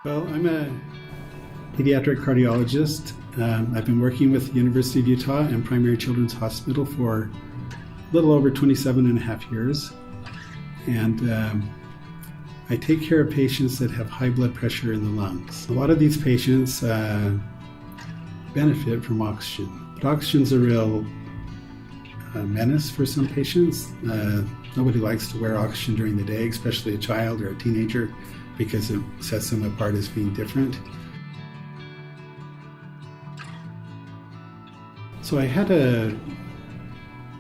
Well, I'm a pediatric cardiologist. I've been working with the University of Utah and Primary Children's Hospital for a little over 27 and a half years. And I take care of patients that have high blood pressure in the lungs. A lot of these patients benefit from oxygen, but oxygen's a real menace for some patients. Nobody likes to wear oxygen during the day, especially a child or a teenager, because it sets them apart as being different. So I had a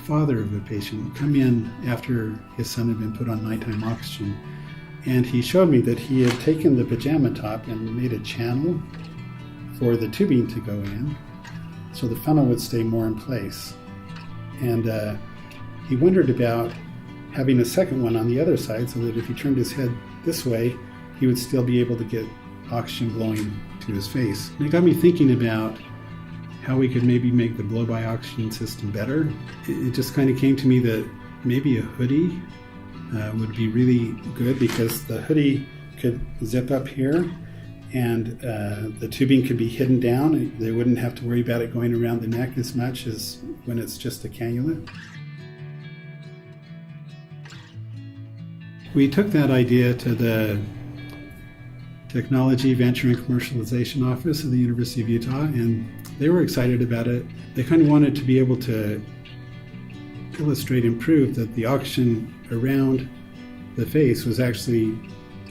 father of a patient come in after his son had been put on nighttime oxygen, and he showed me that he had taken the pajama top and made a channel for the tubing to go in so the funnel would stay more in place. And he wondered about having a second one on the other side so that if he turned his head this way, he would still be able to get oxygen blowing to his face. And it got me thinking about how we could maybe make the blow-by oxygen system better. It just kind of came to me that maybe a hoodie would be really good, because the hoodie could zip up here and the tubing could be hidden down. They wouldn't have to worry about it going around the neck as much as when it's just a cannula. We took that idea to the Technology, Venture, and Commercialization Office of the University of Utah, and they were excited about it. They kind of wanted to be able to illustrate and prove that the oxygen around the face was actually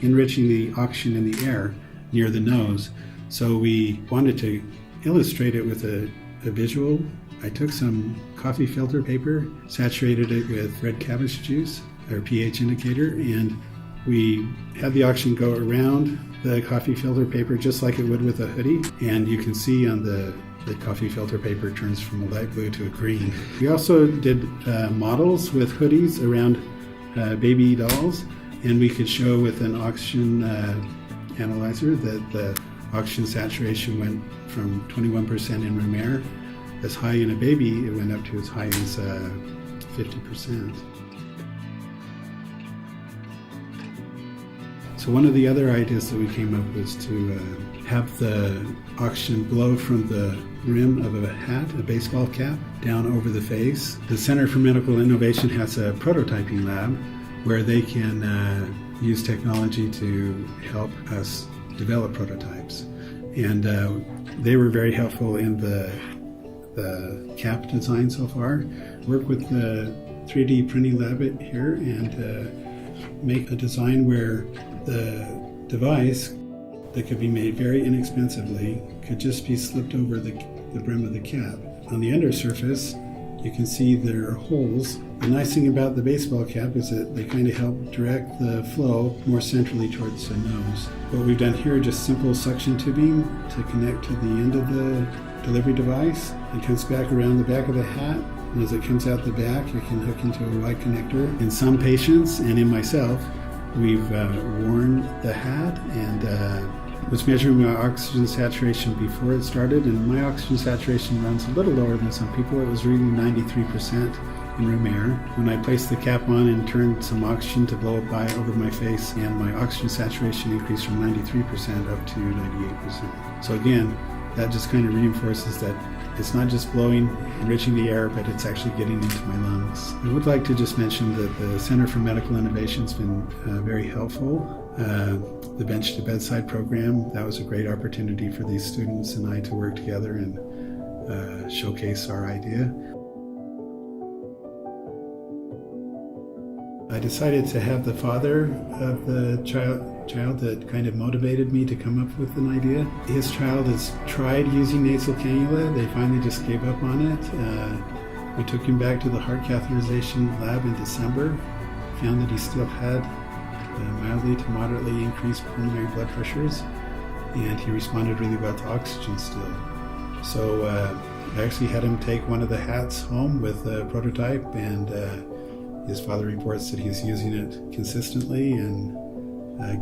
enriching the oxygen in the air near the nose. So we wanted to illustrate it with a visual. I took some coffee filter paper, saturated it with red cabbage juice, or pH indicator, and we had the oxygen go around the coffee filter paper just like it would with a hoodie. And you can see on the coffee filter paper turns from a light blue to a green. We also did models with hoodies around baby dolls, and we could show with an oxygen analyzer that the oxygen saturation went from 21% in room air. As high in a baby, it went up to as high as 50%. So one of the other ideas that we came up with was to have the oxygen blow from the rim of a hat, a baseball cap, down over the face. The Center for Medical Innovation has a prototyping lab where they can use technology to help us develop prototypes. And they were very helpful in the cap design so far. Work with the 3D printing lab here and make a design where the device that could be made very inexpensively could just be slipped over the brim of the cap. On the under surface, you can see there are holes. The nice thing about the baseball cap is that they kind of help direct the flow more centrally towards the nose. What we've done here is just simple suction tubing to connect to the end of the delivery device. It comes back around the back of the hat, and as it comes out the back, you can hook into a Y connector. In some patients, and in myself, we've worn the hat and was measuring my oxygen saturation before it started, and my oxygen saturation runs a little lower than some people. It was reading 93% in room air. When I placed the cap on and turned some oxygen to blow it by over my face, and my oxygen saturation increased from 93% up to 98%. So again, that just kind of reinforces that it's not just blowing, enriching the air, but it's actually getting into my lungs. I would like to just mention that the Center for Medical Innovation has been very helpful. The Bench to Bedside program, that was a great opportunity for these students and I to work together and showcase our idea. I decided to have the father of the child that kind of motivated me to come up with an idea. His child has tried using nasal cannula. They finally just gave up on it. We took him back to the heart catheterization lab in December, found that he still had mildly to moderately increased pulmonary blood pressures, and he responded really well to oxygen still. So I actually had him take one of the hats home with a prototype, and his father reports that he's using it consistently and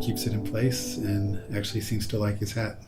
keeps it in place and actually seems to like his hat.